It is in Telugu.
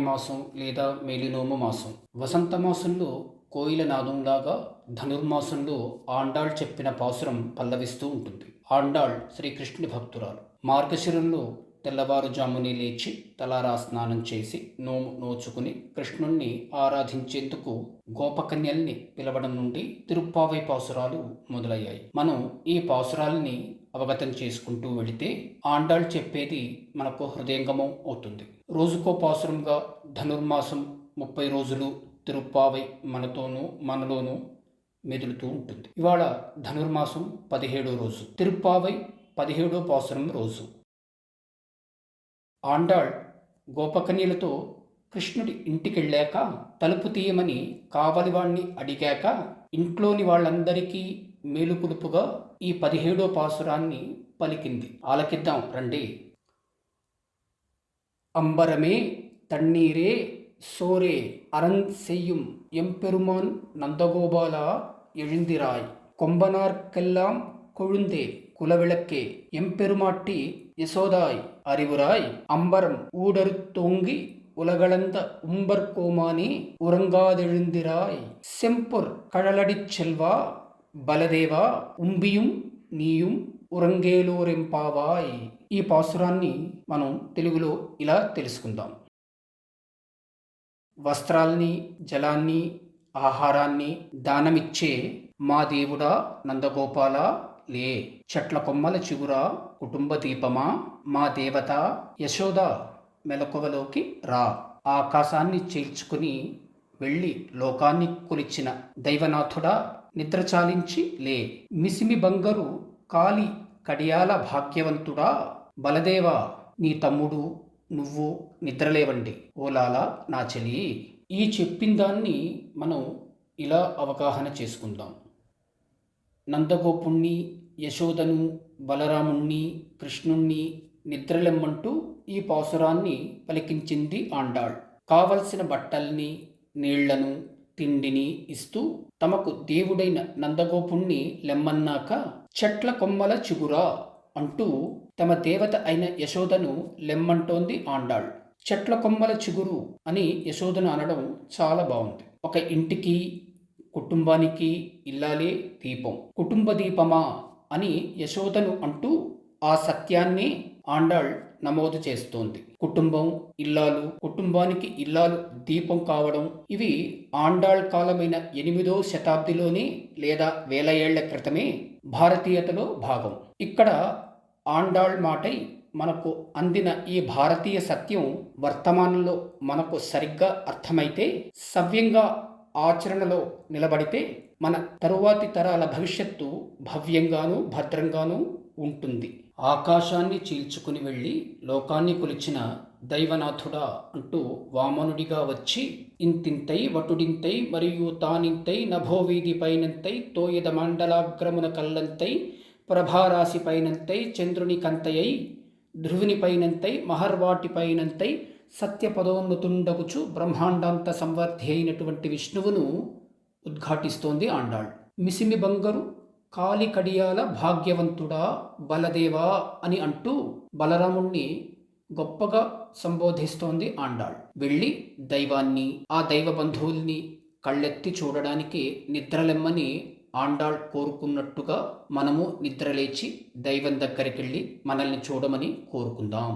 తిరుప్పావై మాసం లేదా మేలినోము మాసం. వసంత మాసంలో కోయిల నాదంలాగా ధనుర్మాసంలో ఆండాళ్ చెప్పిన పాసురం పల్లవిస్తూ ఉంటుంది. ఆండాళ్ శ్రీకృష్ణుని భక్తురాలు. మార్గశిరంలో తెల్లవారుజామునే లేచి తలారా స్నానం చేసి నోము నోచుకుని కృష్ణుణ్ణి ఆరాధించేందుకు గోపకన్యల్ని పిలవడం నుండి తిరుప్పావై పాసురాలు మొదలయ్యాయి. మనం ఈ పాసురాల్ని అవగతం చేసుకుంటూ వెళితే ఆండాళ్ చెప్పేది మనకు హృదయంగమం అవుతుంది. రోజుకో పాసురంగా ధనుర్మాసం 30 రోజులు తిరుప్పావై మనలోనూ మెదులుతూ ఉంటుంది. ఇవాళ ధనుర్మాసం 17వ రోజు, తిరుప్పావై 17వ పాసురం రోజు. ఆండాళ్ గోపకన్యలతో కృష్ణుడి ఇంటికెళ్ళాక తలుపు తీయమని కావలివాణ్ణి అడిగాక ఇంట్లోని వాళ్ళందరికీ మేలుకులుపుగా ఈ 17వ పాసురాన్ని పలికింది. ఆలకిద్దాం రండి. అంబరమే తన్నీరే சோரே அரண் செய்யும் எம்பெருமான் நந்தகோபாலா எழுந்திராய் கொம்பனார்க்கெல்லாம் கொழுந்தே குலவிளக்கே எம்பெருமாட்டி யசோதாய் அறிவுராய் அம்பரம் ஊடறுத்தோங்கி உலகளந்த உம்பர்கோமானே உறங்காதெழுந்திராய் செம்பொர் கழலடிச் செல்வா బలదేవా ఉంబియం నీయం ఉరంగేలోరెంపావాయ్. ఈ పాసురాన్ని మనం తెలుగులో ఇలా తెలుసుకుందాం. వస్త్రాల్ని, జలాన్ని, ఆహారాన్ని దానమిచ్చే మా దేవుడా నందగోపాల లే. చెట్ల కొమ్మల చిగురా కుటుంబ దీపమా మా దేవత యశోద మెలకువలోకి రా. ఆకాశాన్ని చేల్చుకుని వెళ్ళి లోకాన్ని కొలిచిన దైవనాథుడా నిద్ర చాలించి లే. మిసిమి బంగరు కాలి కడియాల భాగ్యవంతుడా బలదేవా నీ తమ్ముడు నువ్వు నిద్రలేవండి ఓలాలా నా చెలి. ఈ చెప్పిందాన్ని మనం ఇలా అవగాహన చేసుకుందాం. నందగోపుణ్ణి, యశోదను, బలరాముణ్ణి, కృష్ణుణ్ణి నిద్రలెమ్మంటూ ఈ పాసురాన్ని పలికించింది ఆండాళ్. కావలసిన బట్టల్ని, నీళ్లను, తిండిని ఇస్తూ తమకు దేవుడైన నందగోపుణ్ణి లెమ్మన్నాక చెట్ల కొమ్మల చిగురా అంటూ తమ దేవత అయిన యశోదను లెమ్మంటోంది ఆండాళ్. చెట్ల కొమ్మల చిగురు అని యశోదను అనడం చాలా బాగుంది. ఒక ఇంటికి, కుటుంబానికి ఇల్లాలే దీపం. కుటుంబ దీపమా అని యశోదను అంటూ ఆ సత్యాన్ని ఆండాళ్ నమోదు చేస్తోంది. కుటుంబం, ఇల్లాలు, కుటుంబానికి ఇల్లాలు దీపం కావడం ఇవి ఆండాళ్ కాలమైన 8వ శతాబ్దిలోనే లేదా వేల ఏళ్ల క్రితమే భారతీయతలో భాగం. ఇక్కడ ఆండాళ్ మాటై మనకు అందిన ఈ భారతీయ సత్యం వర్తమానంలో మనకు సరిగ్గా అర్థమైతే, సవ్యంగా ఆచరణలో నిలబడితే మన తరువాతి తరాల భవిష్యత్తు భవ్యంగానూ భద్రంగానూ ఉంటుంది. ఆకాశాన్ని చీల్చుకుని వెళ్ళి లోకాన్ని కొలిచిన దైవనాథుడా అంటూ వామనుడిగా వచ్చి ఇంతింతై వటుడింతై మరియు తానింతై నభోవీధి పైనంతై తోయద మండలాగ్రమున కల్లంతై ప్రభారాశి పైనంతై చంద్రుని కంతయై ధ్రువుని పైనంతై మహర్వాటి పైనంతై సత్యపదోన్నతుండగుచు బ్రహ్మాండాంత సంవర్ధి అయినటువంటి విష్ణువును ఉద్ఘాటిస్తోంది ఆండాళ్. మిసిమి బంగరు కాలి కడియాల భాగ్యవంతుడా బలదేవా అని అంటూ బలరాముణ్ణి గొప్పగా సంబోధిస్తోంది ఆండాళ్. వెళ్ళి దైవాన్ని, ఆ దైవ బంధువుల్ని కళ్ళెత్తి చూడడానికి నిద్రలెమ్మని ఆండాళ్ కోరుకున్నట్టుగా మనము నిద్రలేచి దైవం దగ్గరికి వెళ్ళి మనల్ని చూడమని కోరుకుందాం.